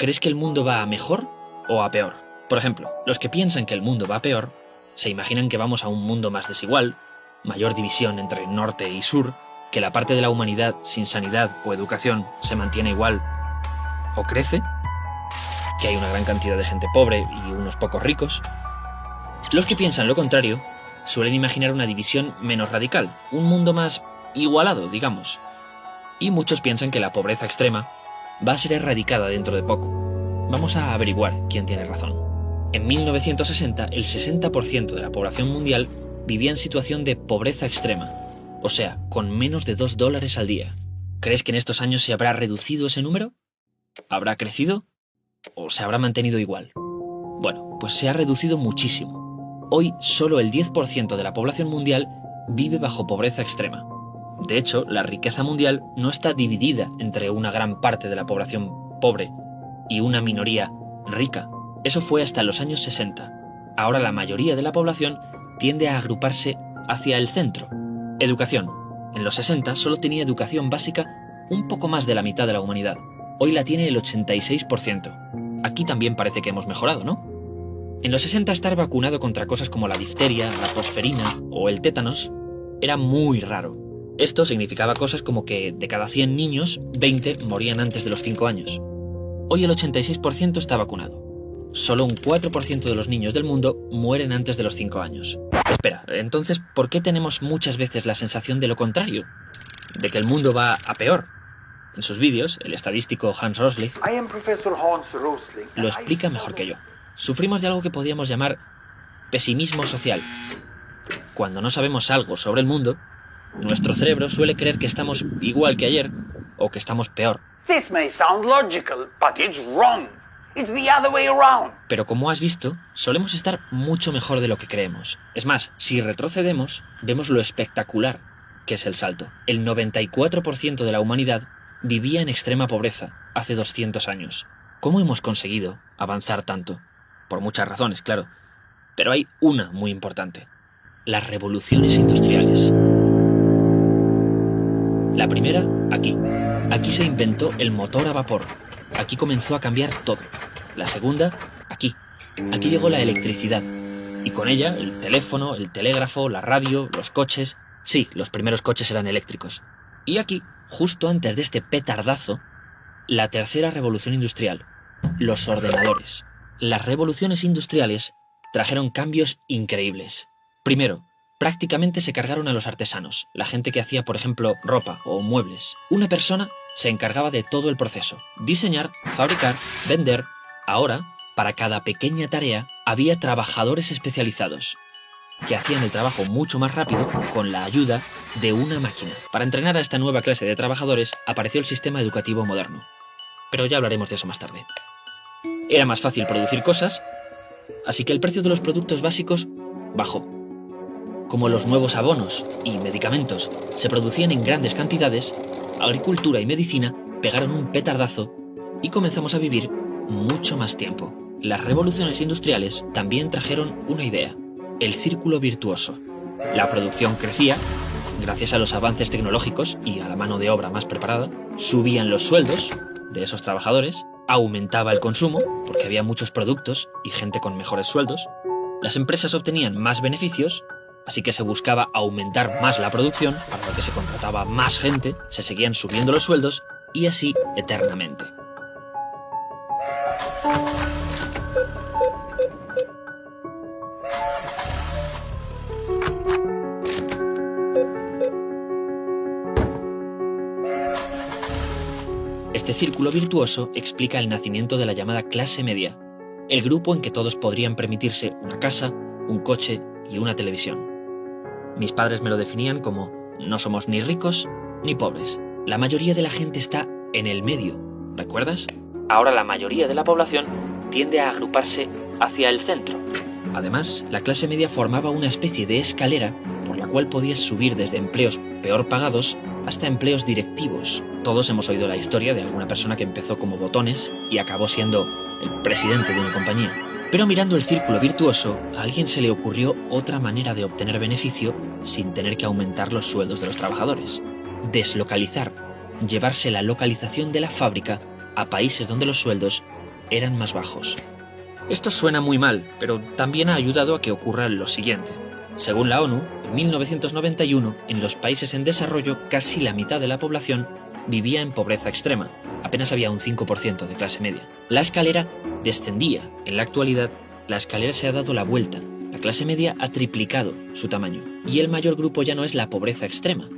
¿crees que el mundo va a mejor o a peor? Por ejemplo, los que piensan que el mundo va a peor se imaginan que vamos a un mundo más desigual, mayor división entre norte y sur, que la parte de la humanidad sin sanidad o educación se mantiene igual o crece, que hay una gran cantidad de gente pobre y unos pocos ricos. Los que piensan lo contrario suelen imaginar una división menos radical, un mundo más igualado, digamos. Y muchos piensan que la pobreza extrema va a ser erradicada dentro de poco. Vamos a averiguar quién tiene razón. En 1960, el 60% de la población mundial vivía en situación de pobreza extrema, o sea, con menos de $2 al día. ¿Crees que en estos años se habrá reducido ese número? ¿Habrá crecido? ¿O se habrá mantenido igual? Bueno, pues se ha reducido muchísimo. Hoy, solo el 10% de la población mundial vive bajo pobreza extrema. De hecho, la riqueza mundial no está dividida entre una gran parte de la población pobre y una minoría rica. Eso fue hasta los años 60. Ahora la mayoría de la población tiende a agruparse hacia el centro. Educación. En los 60 solo tenía educación básica un poco más de la mitad de la humanidad. Hoy la tiene el 86%. Aquí también parece que hemos mejorado, ¿no? En los 60 estar vacunado contra cosas como la difteria, la tosferina o el tétanos era muy raro. Esto significaba cosas como que de cada 100 niños, 20 morían antes de los 5 años. Hoy el 86% está vacunado. Solo un 4% de los niños del mundo mueren antes de los 5 años. Espera, entonces, ¿por qué tenemos muchas veces la sensación de lo contrario? De que el mundo va a peor. En sus vídeos, el estadístico Hans Rosling lo explica mejor que yo. Sufrimos de algo que podríamos llamar pesimismo social. Cuando no sabemos algo sobre el mundo, nuestro cerebro suele creer que estamos igual que ayer o que estamos peor. This may sound logical, but it's wrong. It's the other way around. Pero como has visto, solemos estar mucho mejor de lo que creemos. Es más, si retrocedemos, vemos lo espectacular que es el salto. El 94% de la humanidad vivía en extrema pobreza hace 200 años. ¿Cómo hemos conseguido avanzar tanto? Por muchas razones, claro. Pero hay una muy importante. Las revoluciones industriales. La primera, aquí. Aquí se inventó el motor a vapor. Aquí comenzó a cambiar todo. La segunda, aquí. Aquí llegó la electricidad. Y con ella, el teléfono, el telégrafo, la radio, los coches. Sí, los primeros coches eran eléctricos. Y aquí, justo antes de este petardazo, la tercera revolución industrial. Los ordenadores. Las revoluciones industriales trajeron cambios increíbles. Primero, prácticamente se cargaron a los artesanos, la gente que hacía, por ejemplo, ropa o muebles. Una persona se encargaba de todo el proceso. Diseñar, fabricar, vender. Ahora, para cada pequeña tarea, había trabajadores especializados que hacían el trabajo mucho más rápido con la ayuda de una máquina. Para entrenar a esta nueva clase de trabajadores apareció el sistema educativo moderno. Pero ya hablaremos de eso más tarde. Era más fácil producir cosas, así que el precio de los productos básicos bajó. Como los nuevos abonos y medicamentos se producían en grandes cantidades, agricultura y medicina pegaron un petardazo y comenzamos a vivir mucho más tiempo. Las revoluciones industriales también trajeron una idea, el círculo virtuoso. La producción crecía, gracias a los avances tecnológicos y a la mano de obra más preparada, subían los sueldos de esos trabajadores, aumentaba el consumo, porque había muchos productos y gente con mejores sueldos, las empresas obtenían más beneficios, así que se buscaba aumentar más la producción, para lo que se contrataba más gente, se seguían subiendo los sueldos y así eternamente. Este círculo virtuoso explica el nacimiento de la llamada clase media, el grupo en que todos podrían permitirse una casa, un coche y una televisión. Mis padres me lo definían como no somos ni ricos ni pobres. La mayoría de la gente está en el medio, ¿recuerdas? Ahora la mayoría de la población tiende a agruparse hacia el centro. Además, la clase media formaba una especie de escalera por la cual podías subir desde empleos peor pagados hasta empleos directivos. Todos hemos oído la historia de alguna persona que empezó como botones y acabó siendo el presidente de una compañía. Pero mirando el círculo virtuoso, a alguien se le ocurrió otra manera de obtener beneficio sin tener que aumentar los sueldos de los trabajadores. Deslocalizar, llevarse la localización de la fábrica a países donde los sueldos eran más bajos. Esto suena muy mal, pero también ha ayudado a que ocurra lo siguiente. Según la ONU, en 1991, en los países en desarrollo, casi la mitad de la población vivía en pobreza extrema. Apenas había un 5% de clase media. La escalera descendía. En la actualidad, la escalera se ha dado la vuelta. La clase media ha triplicado su tamaño. Y el mayor grupo ya no es la pobreza extrema,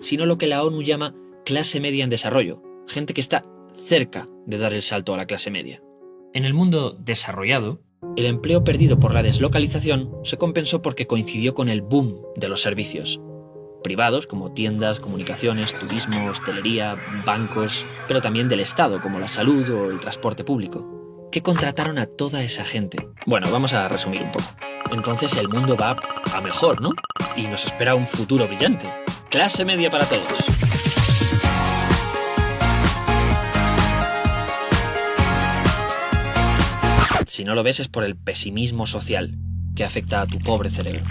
sino lo que la ONU llama clase media en desarrollo. Gente que está cerca de dar el salto a la clase media. En el mundo desarrollado, el empleo perdido por la deslocalización se compensó porque coincidió con el boom de los servicios privados, como tiendas, comunicaciones, turismo, hostelería, bancos, pero también del Estado, como la salud o el transporte público, que contrataron a toda esa gente. Bueno, vamos a resumir un poco. Entonces el mundo va a mejor, ¿no? Y nos espera un futuro brillante. Clase media para todos. Si no lo ves es por el pesimismo social que afecta a tu pobre cerebro.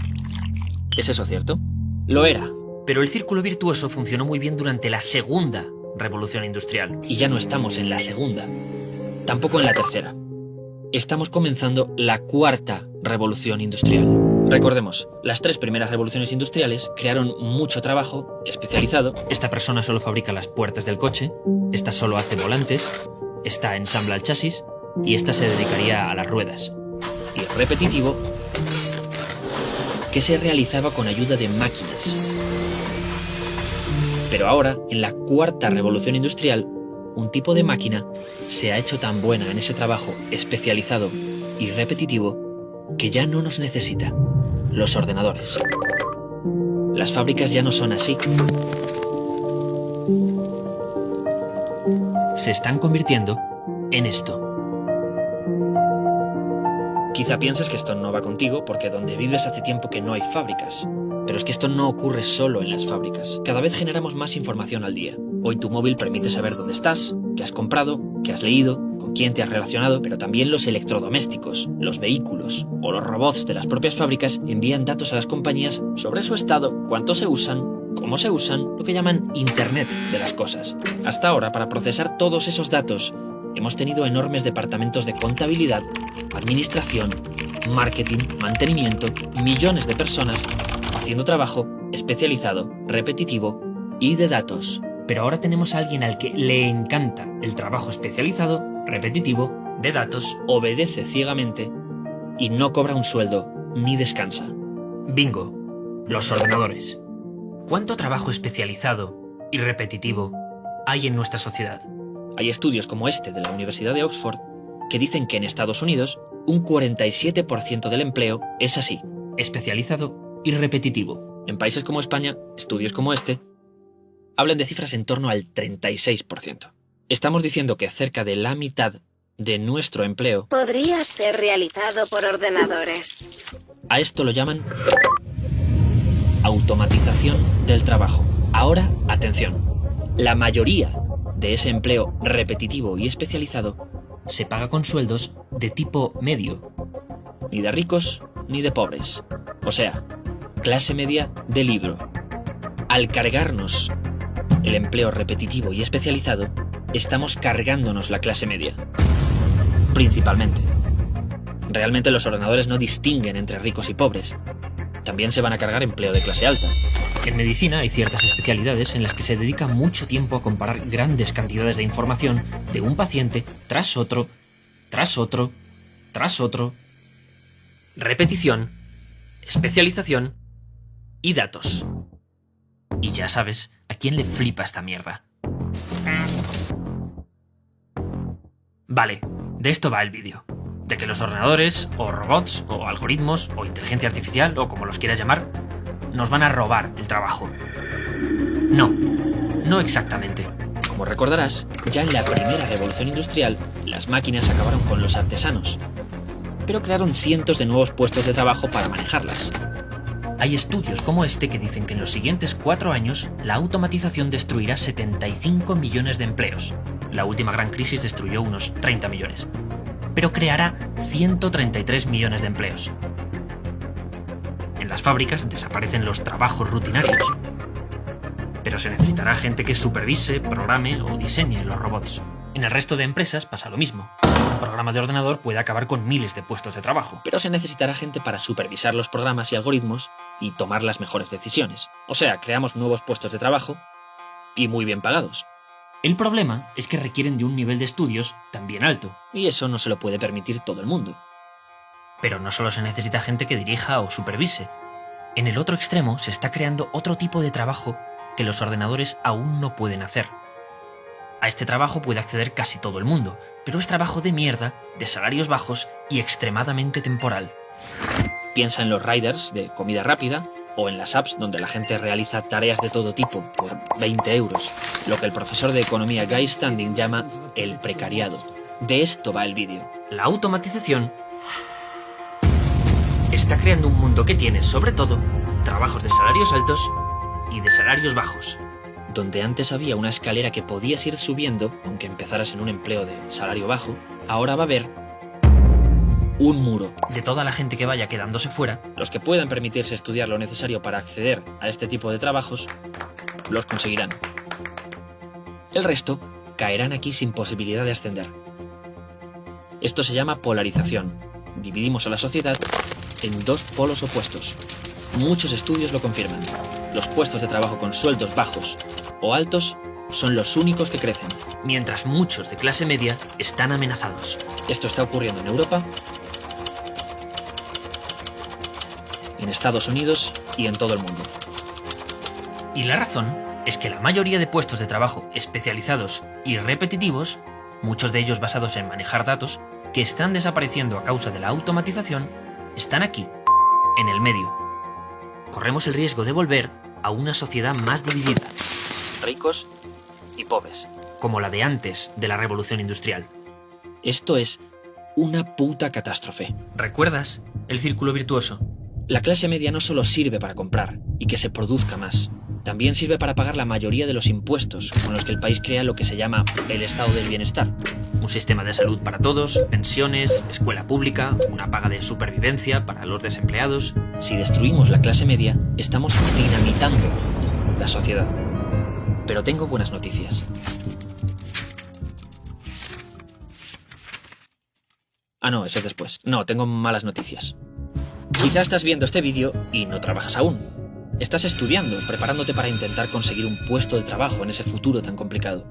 ¿Es eso cierto? Lo era, pero el círculo virtuoso funcionó muy bien durante la segunda revolución industrial. Y ya no estamos en la segunda, tampoco en la tercera. Estamos comenzando la cuarta revolución industrial. Recordemos, las 3 primeras revoluciones industriales crearon mucho trabajo especializado. Esta persona solo fabrica las puertas del coche, esta solo hace volantes, esta ensambla el chasis y esta se dedicaría a las ruedas. Y el repetitivo, que se realizaba con ayuda de máquinas. Pero ahora, en la cuarta revolución industrial, un tipo de máquina se ha hecho tan buena en ese trabajo especializado y repetitivo que ya no nos necesita. Los ordenadores. Las fábricas ya no son así. Se están convirtiendo en esto. Quizá pienses que esto no va contigo porque donde vives hace tiempo que no hay fábricas. Pero es que esto no ocurre solo en las fábricas. Cada vez generamos más información al día. Hoy tu móvil permite saber dónde estás, qué has comprado, qué has leído, con quién te has relacionado, pero también los electrodomésticos, los vehículos o los robots de las propias fábricas envían datos a las compañías sobre su estado, cuánto se usan, cómo se usan, lo que llaman Internet de las cosas. Hasta ahora, para procesar todos esos datos, hemos tenido enormes departamentos de contabilidad, administración, marketing, mantenimiento, millones de personas haciendo trabajo especializado, repetitivo y de datos. Pero ahora tenemos a alguien al que le encanta el trabajo especializado, repetitivo, de datos, obedece ciegamente y no cobra un sueldo ni descansa. Bingo, los ordenadores. ¿Cuánto trabajo especializado y repetitivo hay en nuestra sociedad? Hay estudios como este de la Universidad de Oxford que dicen que en Estados Unidos un 47% del empleo es así, especializado y repetitivo. En países como España, estudios como este hablan de cifras en torno al 36%. Estamos diciendo que cerca de la mitad de nuestro empleo podría ser realizado por ordenadores. A esto lo llaman automatización del trabajo. Ahora, atención, la mayoría de ese empleo repetitivo y especializado se paga con sueldos de tipo medio. Ni de ricos ni de pobres. O sea, clase media de libro. Al cargarnos el empleo repetitivo y especializado, estamos cargándonos la clase media. Principalmente. Realmente los ordenadores no distinguen entre ricos y pobres. También se van a cargar empleo de clase alta. En medicina hay ciertas especialidades en las que se dedica mucho tiempo a comparar grandes cantidades de información de un paciente tras otro, tras otro, tras otro. Repetición, especialización y datos. Y ya sabes a quién le flipa esta mierda. Vale, de esto va el vídeo. De que los ordenadores, o robots, o algoritmos, o inteligencia artificial, o como los quieras llamar, nos van a robar el trabajo. No exactamente. Como recordarás, ya en la primera revolución industrial, las máquinas acabaron con los artesanos, pero crearon cientos de nuevos puestos de trabajo para manejarlas. Hay estudios como este que dicen que en los siguientes 4 años la automatización destruirá 75 millones de empleos. La última gran crisis destruyó unos 30 millones. Pero creará 133 millones de empleos. En las fábricas desaparecen los trabajos rutinarios. Pero se necesitará gente que supervise, programe o diseñe los robots. En el resto de empresas pasa lo mismo. Un programa de ordenador puede acabar con miles de puestos de trabajo, pero se necesitará gente para supervisar los programas y algoritmos y tomar las mejores decisiones. O sea, creamos nuevos puestos de trabajo y muy bien pagados. El problema es que requieren de un nivel de estudios también alto, y eso no se lo puede permitir todo el mundo. Pero no solo se necesita gente que dirija o supervise. En el otro extremo se está creando otro tipo de trabajo que los ordenadores aún no pueden hacer. A este trabajo puede acceder casi todo el mundo, pero es trabajo de mierda, de salarios bajos y extremadamente temporal. Piensa en los riders de comida rápida o en las apps donde la gente realiza tareas de todo tipo por 20 euros, lo que el profesor de economía Guy Standing llama el precariado. De esto va el vídeo. La automatización está creando un mundo que tiene, sobre todo, trabajos de salarios altos y de salarios bajos. Donde antes había una escalera que podías ir subiendo, aunque empezaras en un empleo de salario bajo, ahora va a haber un muro. De toda la gente que vaya quedándose fuera, los que puedan permitirse estudiar lo necesario para acceder a este tipo de trabajos, los conseguirán. El resto caerán aquí sin posibilidad de ascender. Esto se llama polarización. Dividimos a la sociedad en dos polos opuestos. Muchos estudios lo confirman. Los puestos de trabajo con sueldos bajos o altos son los únicos que crecen, mientras muchos de clase media están amenazados. Esto está ocurriendo en Europa, en Estados Unidos y en todo el mundo. Y la razón es que la mayoría de puestos de trabajo especializados y repetitivos, muchos de ellos basados en manejar datos, que están desapareciendo a causa de la automatización, están aquí, en el medio. Corremos el riesgo de volver a una sociedad más dividida, ricos y pobres, como la de antes de la revolución industrial. Esto es una puta catástrofe. ¿Recuerdas el círculo virtuoso? La clase media no solo sirve para comprar y que se produzca más, también sirve para pagar la mayoría de los impuestos con los que el país crea lo que se llama el estado del bienestar. Un sistema de salud para todos, pensiones, escuela pública, una paga de supervivencia para los desempleados. Si destruimos la clase media, estamos dinamitando la sociedad. Pero tengo buenas noticias. Ah, no, eso es después. No, tengo malas noticias. Quizá estás viendo este vídeo y no trabajas aún. Estás estudiando, preparándote para intentar conseguir un puesto de trabajo en ese futuro tan complicado.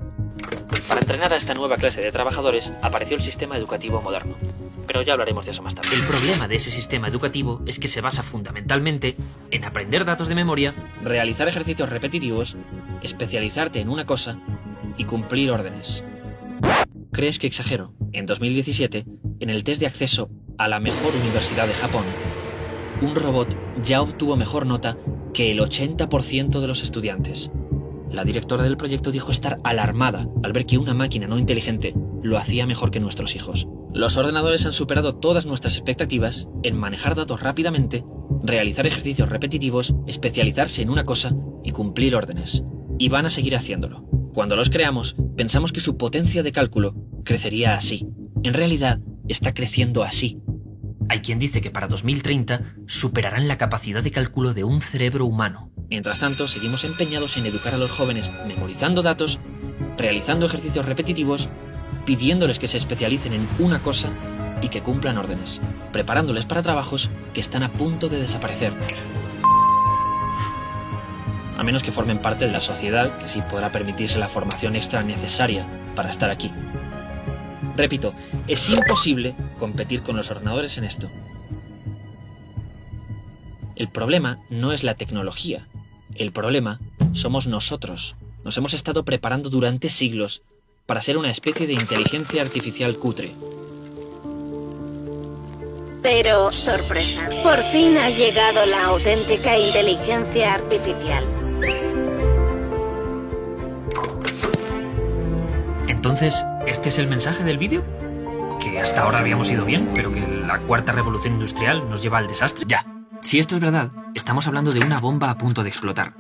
Para entrenar a esta nueva clase de trabajadores apareció el sistema educativo moderno. Pero ya hablaremos de eso más tarde. El problema de ese sistema educativo es que se basa fundamentalmente en aprender datos de memoria, realizar ejercicios repetitivos, especializarte en una cosa y cumplir órdenes. ¿Crees que exagero? En 2017, en el test de acceso a la mejor universidad de Japón, un robot ya obtuvo mejor nota que el 80% de los estudiantes. La directora del proyecto dijo estar alarmada al ver que una máquina no inteligente lo hacía mejor que nuestros hijos. Los ordenadores han superado todas nuestras expectativas en manejar datos rápidamente, realizar ejercicios repetitivos, especializarse en una cosa y cumplir órdenes. Y van a seguir haciéndolo. Cuando los creamos, pensamos que su potencia de cálculo crecería así. En realidad, está creciendo así. Hay quien dice que para 2030 superarán la capacidad de cálculo de un cerebro humano. Mientras tanto, seguimos empeñados en educar a los jóvenes memorizando datos, realizando ejercicios repetitivos, pidiéndoles que se especialicen en una cosa y que cumplan órdenes, preparándoles para trabajos que están a punto de desaparecer. A menos que formen parte de la sociedad que sí podrá permitirse la formación extra necesaria para estar aquí. Repito, es imposible competir con los ordenadores en esto. El problema no es la tecnología. El problema somos nosotros. Nos hemos estado preparando durante siglos para ser una especie de inteligencia artificial cutre. Pero, sorpresa, por fin ha llegado la auténtica inteligencia artificial. Entonces, ¿este es el mensaje del vídeo? ¿Que hasta ahora habíamos ido bien, pero que la cuarta revolución industrial nos lleva al desastre? Ya. Si esto es verdad, estamos hablando de una bomba a punto de explotar.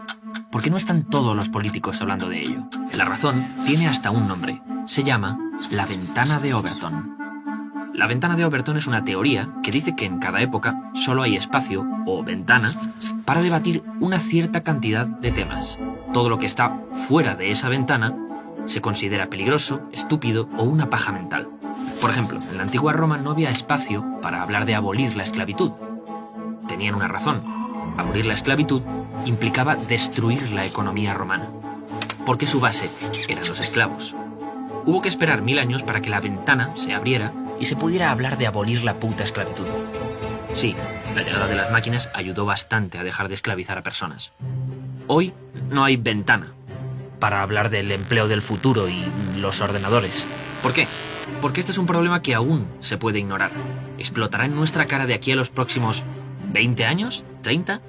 ¿Por qué no están todos los políticos hablando de ello? La razón tiene hasta un nombre. Se llama la ventana de Overton. La ventana de Overton es una teoría que dice que en cada época solo hay espacio, o ventana, para debatir una cierta cantidad de temas. Todo lo que está fuera de esa ventana se considera peligroso, estúpido o una paja mental. Por ejemplo, en la antigua Roma no había espacio para hablar de abolir la esclavitud. Tenían una razón. Abolir la esclavitud implicaba destruir la economía romana, porque su base eran los esclavos. Hubo que esperar 1000 años para que la ventana se abriera y se pudiera hablar de abolir la puta esclavitud. Sí, la llegada de las máquinas ayudó bastante a dejar de esclavizar a personas. Hoy no hay ventana para hablar del empleo del futuro y los ordenadores. ¿Por qué? Porque este es un problema que aún se puede ignorar. ¿Explotará en nuestra cara de aquí a los próximos 20 años? ¿30?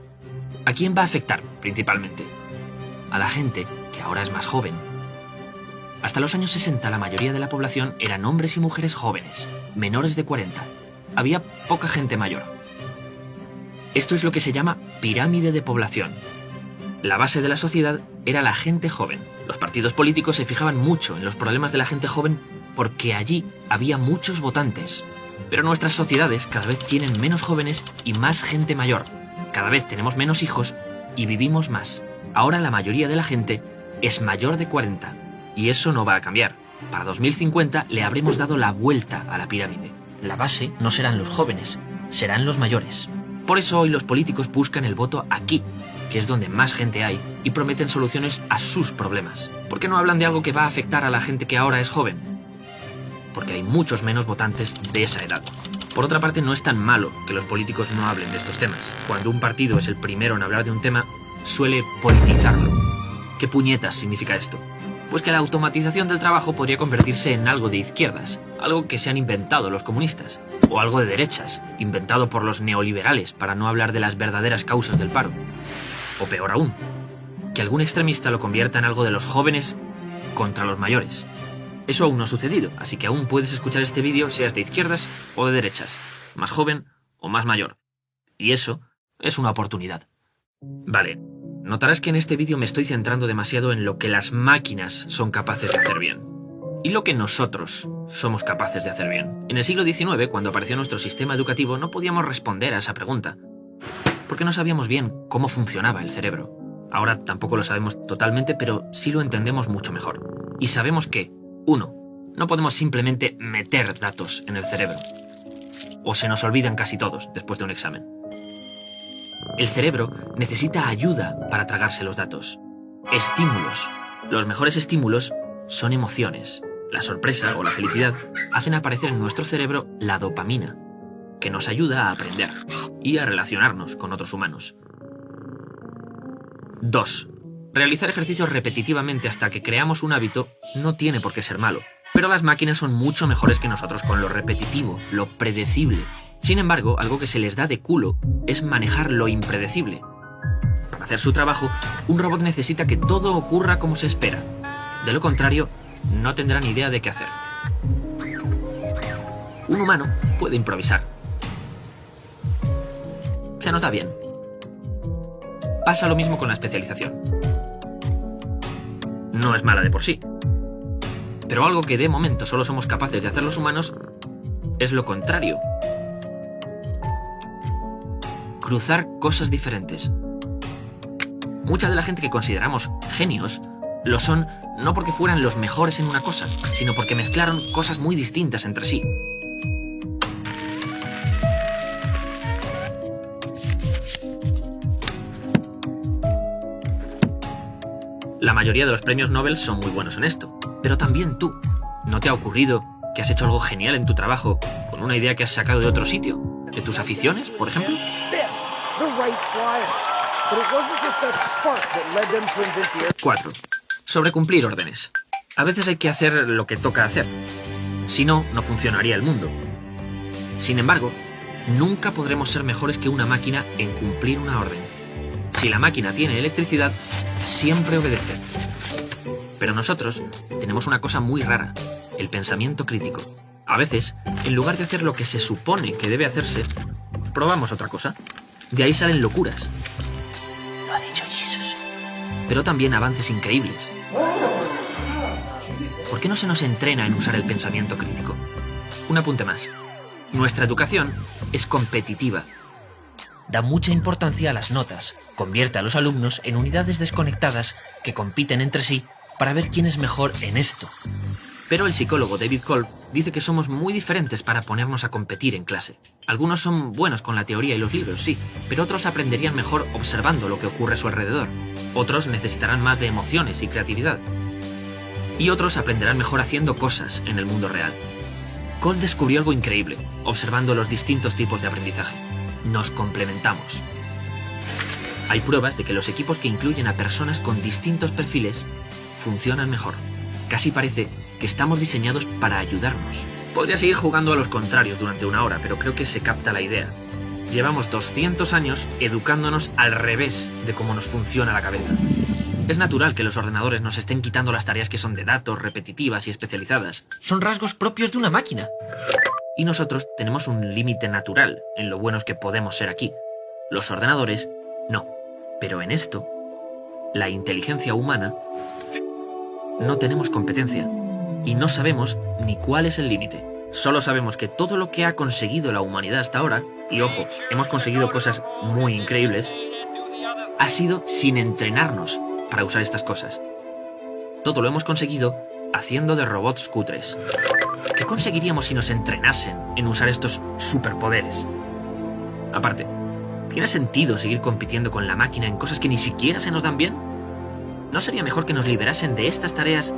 ¿A quién va a afectar principalmente? A la gente que ahora es más joven. Hasta los años 60 la mayoría de la población eran hombres y mujeres jóvenes, menores de 40. Había poca gente mayor. Esto es lo que se llama pirámide de población. La base de la sociedad era la gente joven. Los partidos políticos se fijaban mucho en los problemas de la gente joven porque allí había muchos votantes. Pero nuestras sociedades cada vez tienen menos jóvenes y más gente mayor. Cada vez tenemos menos hijos y vivimos más. Ahora la mayoría de la gente es mayor de 40. Y eso no va a cambiar. Para 2050 le habremos dado la vuelta a la pirámide. La base no serán los jóvenes, serán los mayores. Por eso hoy los políticos buscan el voto aquí, que es donde más gente hay, y prometen soluciones a sus problemas. ¿Por qué no hablan de algo que va a afectar a la gente que ahora es joven? Porque hay muchos menos votantes de esa edad. Por otra parte, no es tan malo que los políticos no hablen de estos temas. Cuando un partido es el primero en hablar de un tema, suele politizarlo. ¿Qué puñetas significa esto? Pues que la automatización del trabajo podría convertirse en algo de izquierdas, algo que se han inventado los comunistas, o algo de derechas, inventado por los neoliberales para no hablar de las verdaderas causas del paro. O peor aún, que algún extremista lo convierta en algo de los jóvenes contra los mayores. Eso aún no ha sucedido, así que aún puedes escuchar este vídeo seas de izquierdas o de derechas, más joven o más mayor. Y eso es una oportunidad. Vale, notarás que en este vídeo me estoy centrando demasiado en lo que las máquinas son capaces de hacer bien. Y lo que nosotros somos capaces de hacer bien. En el siglo XIX, cuando apareció nuestro sistema educativo, no podíamos responder a esa pregunta, porque no sabíamos bien cómo funcionaba el cerebro. Ahora tampoco lo sabemos totalmente, pero sí lo entendemos mucho mejor. Y sabemos que 1. No podemos simplemente meter datos en el cerebro. O se nos olvidan casi todos después de un examen. El cerebro necesita ayuda para tragarse los datos. Estímulos. Los mejores estímulos son emociones. La sorpresa o la felicidad hacen aparecer en nuestro cerebro la dopamina, que nos ayuda a aprender y a relacionarnos con otros humanos. 2. Realizar ejercicios repetitivamente hasta que creamos un hábito no tiene por qué ser malo, pero las máquinas son mucho mejores que nosotros con lo repetitivo, lo predecible. Sin embargo, algo que se les da de culo es manejar lo impredecible. Para hacer su trabajo, un robot necesita que todo ocurra como se espera. De lo contrario, no tendrá ni idea de qué hacer. Un humano puede improvisar. Se nos da bien. Pasa lo mismo con la especialización. No es mala de por sí. Pero algo que de momento solo somos capaces de hacer los humanos es lo contrario. Cruzar cosas diferentes. Mucha de la gente que consideramos genios lo son no porque fueran los mejores en una cosa, sino porque mezclaron cosas muy distintas entre sí. La mayoría de los premios Nobel son muy buenos en esto, pero también tú. ¿No te ha ocurrido que has hecho algo genial en tu trabajo con una idea que has sacado de otro sitio? ¿De tus aficiones, por ejemplo? 4. Sobrecumplir órdenes. A veces hay que hacer lo que toca hacer. Si no, no funcionaría el mundo. Sin embargo, nunca podremos ser mejores que una máquina en cumplir una orden. Si la máquina tiene electricidad, siempre obedece. Pero nosotros tenemos una cosa muy rara, el pensamiento crítico. A veces, en lugar de hacer lo que se supone que debe hacerse, probamos otra cosa. De ahí salen locuras. Lo ha dicho Jesús. Pero también avances increíbles. ¿Por qué no se nos entrena en usar el pensamiento crítico? Un apunte más. Nuestra educación es competitiva. Da mucha importancia a las notas, convierte a los alumnos en unidades desconectadas que compiten entre sí para ver quién es mejor en esto. Pero el psicólogo David Kolb dice que somos muy diferentes para ponernos a competir en clase. Algunos son buenos con la teoría y los libros, sí, pero otros aprenderían mejor observando lo que ocurre a su alrededor. Otros necesitarán más de emociones y creatividad. Y otros aprenderán mejor haciendo cosas en el mundo real. Kolb descubrió algo increíble, observando los distintos tipos de aprendizaje. Nos complementamos. Hay pruebas de que los equipos que incluyen a personas con distintos perfiles funcionan mejor. Casi parece que estamos diseñados para ayudarnos. Podría seguir jugando a los contrarios durante una hora, pero creo que se capta la idea. Llevamos 200 años educándonos al revés de cómo nos funciona la cabeza. Es natural que los ordenadores nos estén quitando las tareas que son de datos, repetitivas y especializadas. Son rasgos propios de una máquina. Y nosotros tenemos un límite natural en lo buenos que podemos ser aquí. Los ordenadores, no. Pero en esto, la inteligencia humana, no tenemos competencia. Y no sabemos ni cuál es el límite. Solo sabemos que todo lo que ha conseguido la humanidad hasta ahora, y ojo, hemos conseguido cosas muy increíbles, ha sido sin entrenarnos para usar estas cosas. Todo lo hemos conseguido haciendo de robots cutres. ¿Qué conseguiríamos si nos entrenasen en usar estos superpoderes? Aparte, ¿tiene sentido seguir compitiendo con la máquina en cosas que ni siquiera se nos dan bien? ¿No sería mejor que nos liberasen de estas tareas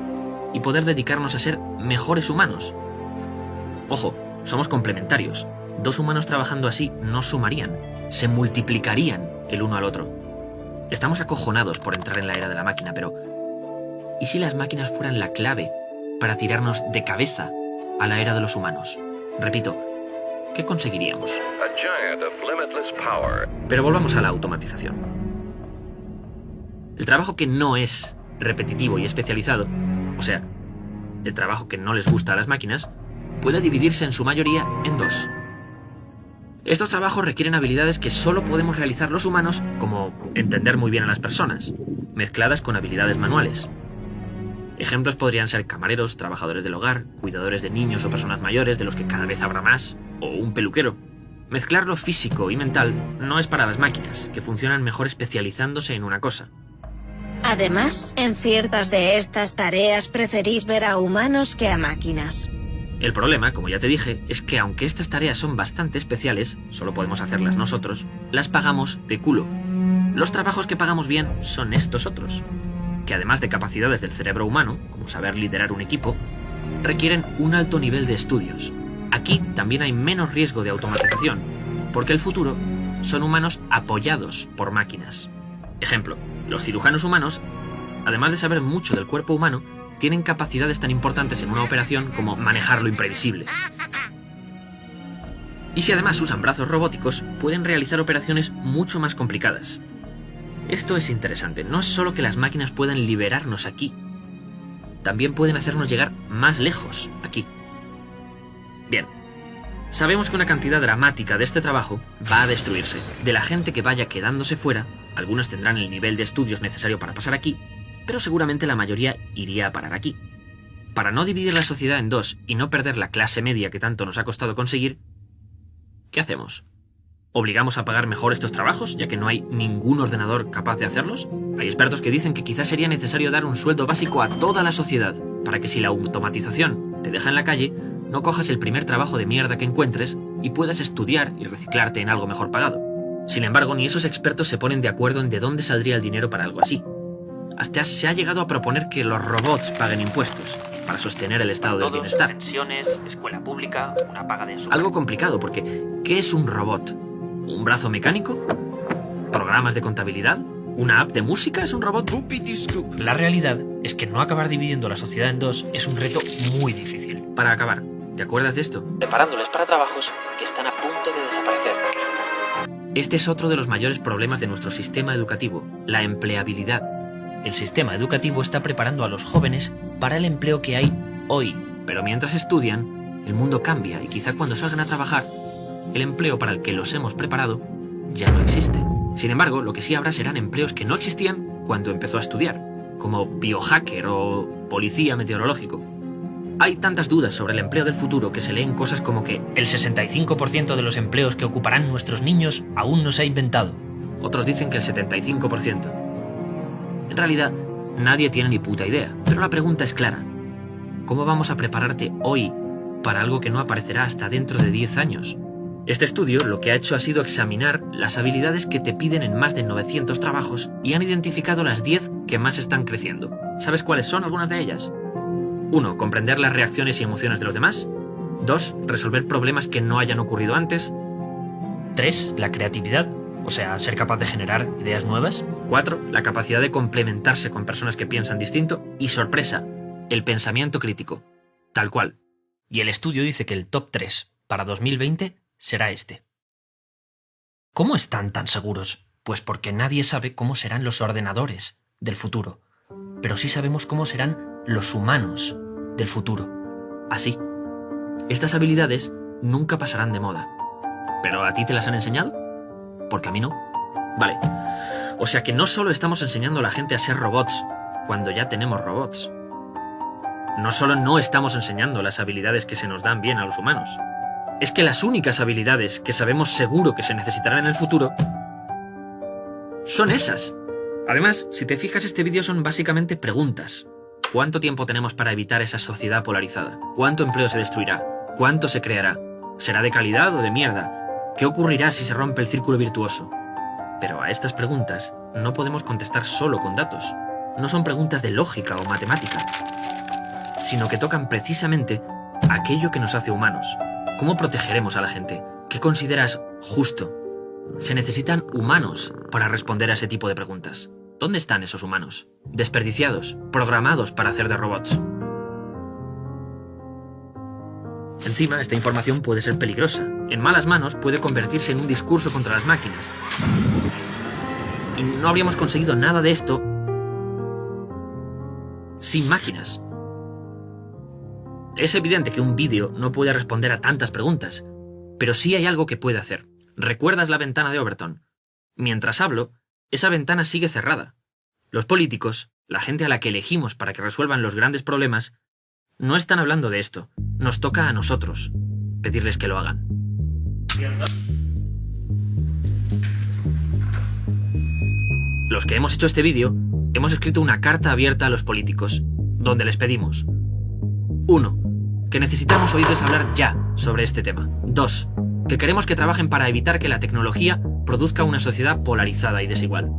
y poder dedicarnos a ser mejores humanos? Ojo, somos complementarios. Dos humanos trabajando así no sumarían, se multiplicarían el uno al otro. Estamos acojonados por entrar en la era de la máquina, pero ¿y si las máquinas fueran la clave para tirarnos de cabeza a la era de los humanos? Repito, ¿qué conseguiríamos? Pero volvamos a la automatización. El trabajo que no es repetitivo y especializado, o sea, el trabajo que no les gusta a las máquinas, puede dividirse en su mayoría en dos. Estos trabajos requieren habilidades que solo podemos realizar los humanos, como entender muy bien a las personas, mezcladas con habilidades manuales. Ejemplos podrían ser camareros, trabajadores del hogar, cuidadores de niños o personas mayores, de los que cada vez habrá más, o un peluquero. Mezclar lo físico y mental no es para las máquinas, que funcionan mejor especializándose en una cosa. Además, en ciertas de estas tareas preferís ver a humanos que a máquinas. El problema, como ya te dije, es que aunque estas tareas son bastante especiales, solo podemos hacerlas nosotros, las pagamos de culo. Los trabajos que pagamos bien son estos otros, que además de capacidades del cerebro humano, como saber liderar un equipo, requieren un alto nivel de estudios. Aquí también hay menos riesgo de automatización, porque el futuro son humanos apoyados por máquinas. Ejemplo, los cirujanos humanos, además de saber mucho del cuerpo humano, tienen capacidades tan importantes en una operación como manejar lo imprevisible. Y si además usan brazos robóticos, pueden realizar operaciones mucho más complicadas. Esto es interesante, no es solo que las máquinas puedan liberarnos aquí, también pueden hacernos llegar más lejos aquí. Bien, sabemos que una cantidad dramática de este trabajo va a destruirse. De la gente que vaya quedándose fuera, algunos tendrán el nivel de estudios necesario para pasar aquí, pero seguramente la mayoría iría a parar aquí. Para no dividir la sociedad en dos y no perder la clase media que tanto nos ha costado conseguir, ¿qué hacemos? ¿Obligamos a pagar mejor estos trabajos, ya que no hay ningún ordenador capaz de hacerlos? Hay expertos que dicen que quizás sería necesario dar un sueldo básico a toda la sociedad, para que si la automatización te deja en la calle, no cojas el primer trabajo de mierda que encuentres y puedas estudiar y reciclarte en algo mejor pagado. Sin embargo, ni esos expertos se ponen de acuerdo en de dónde saldría el dinero para algo así. Hasta se ha llegado a proponer que los robots paguen impuestos para sostener el estado del bienestar. Pensiones, escuela pública, una paga de algo complicado, porque ¿qué es un robot? ¿Un brazo mecánico? ¿Programas de contabilidad? ¿Una app de música es un robot? La realidad es que no acabar dividiendo la sociedad en dos es un reto muy difícil. Para acabar, ¿te acuerdas de esto? Preparándoles para trabajos que están a punto de desaparecer. Este es otro de los mayores problemas de nuestro sistema educativo, la empleabilidad. El sistema educativo está preparando a los jóvenes para el empleo que hay hoy, pero mientras estudian, el mundo cambia y quizá cuando salgan a trabajar, el empleo para el que los hemos preparado ya no existe. Sin embargo, lo que sí habrá serán empleos que no existían cuando empezó a estudiar, como biohacker o policía meteorológico. Hay tantas dudas sobre el empleo del futuro que se leen cosas como que el 65% de los empleos que ocuparán nuestros niños aún no se ha inventado. Otros dicen que el 75%. En realidad, Nadie tiene ni puta idea, pero la pregunta es clara. ¿Cómo vamos a prepararte hoy para algo que no aparecerá hasta dentro de 10 años? Este estudio lo que ha hecho ha sido examinar las habilidades que te piden en más de 900 trabajos y han identificado las 10 que más están creciendo. ¿Sabes cuáles son algunas de ellas? 1. Comprender las reacciones y emociones de los demás. 2. Resolver problemas que no hayan ocurrido antes. 3. La creatividad, o sea, ser capaz de generar ideas nuevas. 4. La capacidad de complementarse con personas que piensan distinto. Y sorpresa, el pensamiento crítico. Tal cual. Y el estudio dice que el top 3 para 2020 será este. ¿Cómo están tan seguros? Pues porque nadie sabe cómo serán los ordenadores del futuro. Pero sí sabemos cómo serán los humanos del futuro. Así. Estas habilidades nunca pasarán de moda. ¿Pero a ti te las han enseñado? Porque a mí no. Vale. O sea que no solo estamos enseñando a la gente a ser robots cuando ya tenemos robots. No solo no estamos enseñando las habilidades que se nos dan bien a los humanos. Es que las únicas habilidades que sabemos seguro que se necesitarán en el futuro son esas. Además, si te fijas, este vídeo son básicamente preguntas. ¿Cuánto tiempo tenemos para evitar esa sociedad polarizada? ¿Cuánto empleo se destruirá? ¿Cuánto se creará? ¿Será de calidad o de mierda? ¿Qué ocurrirá si se rompe el círculo virtuoso? Pero a estas preguntas no podemos contestar solo con datos. No son preguntas de lógica o matemática, sino que tocan precisamente aquello que nos hace humanos. ¿Cómo protegeremos a la gente? ¿Qué consideras justo? Se necesitan humanos para responder a ese tipo de preguntas. ¿Dónde están esos humanos? Desperdiciados, programados para hacer de robots. Encima, esta información puede ser peligrosa. En malas manos puede convertirse en un discurso contra las máquinas. Y no habríamos conseguido nada de esto sin máquinas. Es evidente que un vídeo no puede responder a tantas preguntas, pero sí hay algo que puede hacer. ¿Recuerdas la ventana de Overton? Mientras hablo, esa ventana sigue cerrada. Los políticos, la gente a la que elegimos para que resuelvan los grandes problemas, no están hablando de esto. Nos toca a nosotros pedirles que lo hagan. Los que hemos hecho este vídeo, hemos escrito una carta abierta a los políticos, donde les pedimos: 1. Que necesitamos oírles hablar ya sobre este tema. 2. Que queremos que trabajen para evitar que la tecnología produzca una sociedad polarizada y desigual.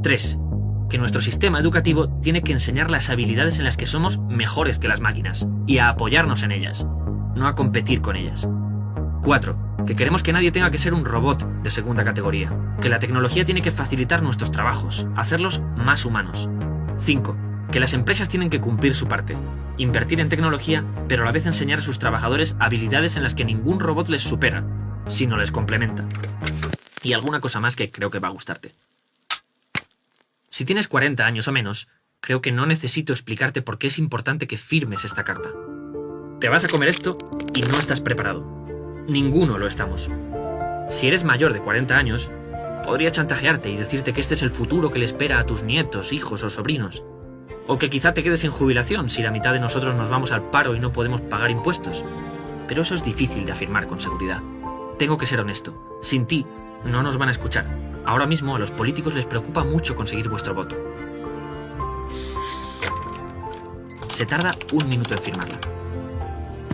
3. Que nuestro sistema educativo tiene que enseñar las habilidades en las que somos mejores que las máquinas y a apoyarnos en ellas, no a competir con ellas. 4. Que queremos que nadie tenga que ser un robot de segunda categoría, que la tecnología tiene que facilitar nuestros trabajos, hacerlos más humanos. 5. Que las empresas tienen que cumplir su parte, invertir en tecnología, pero a la vez enseñar a sus trabajadores habilidades en las que ningún robot les supera, sino les complementa. Y alguna cosa más que creo que va a gustarte. Si tienes 40 años o menos, creo que no necesito explicarte por qué es importante que firmes esta carta. Te vas a comer esto y no estás preparado. Ninguno lo estamos. Si eres mayor de 40 años, podría chantajearte y decirte que este es el futuro que le espera a tus nietos, hijos o sobrinos. O que quizá te quedes sin jubilación si la mitad de nosotros nos vamos al paro y no podemos pagar impuestos. Pero eso es difícil de afirmar con seguridad. Tengo que ser honesto. Sin ti, no nos van a escuchar. Ahora mismo a los políticos les preocupa mucho conseguir vuestro voto. Se tarda 1 minuto en firmarla.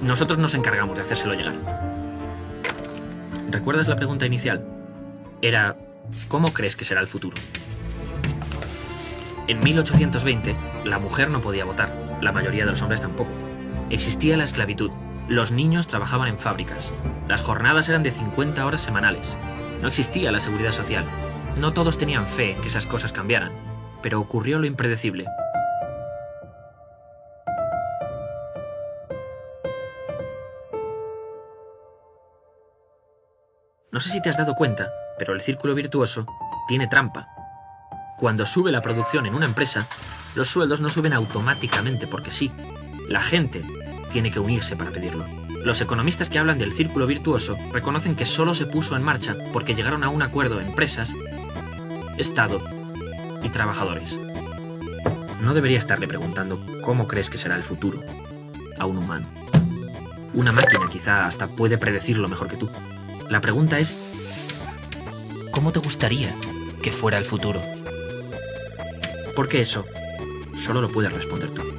Nosotros nos encargamos de hacérselo llegar. ¿Recuerdas la pregunta inicial? Era: ¿cómo crees que será el futuro? En 1820, la mujer no podía votar, la mayoría de los hombres tampoco. Existía la esclavitud, los niños trabajaban en fábricas, las jornadas eran de 50 horas semanales, no existía la seguridad social, no todos tenían fe en que esas cosas cambiaran, pero ocurrió lo impredecible. No sé si te has dado cuenta, pero el círculo virtuoso tiene trampa. Cuando sube la producción en una empresa, los sueldos no suben automáticamente porque sí. La gente tiene que unirse para pedirlo. Los economistas que hablan del círculo virtuoso reconocen que solo se puso en marcha porque llegaron a un acuerdo empresas, Estado y trabajadores. No debería estarle preguntando cómo crees que será el futuro a un humano. Una máquina quizá hasta puede predecirlo mejor que tú. La pregunta es: ¿cómo te gustaría que fuera el futuro? Porque eso solo lo puedes responder tú.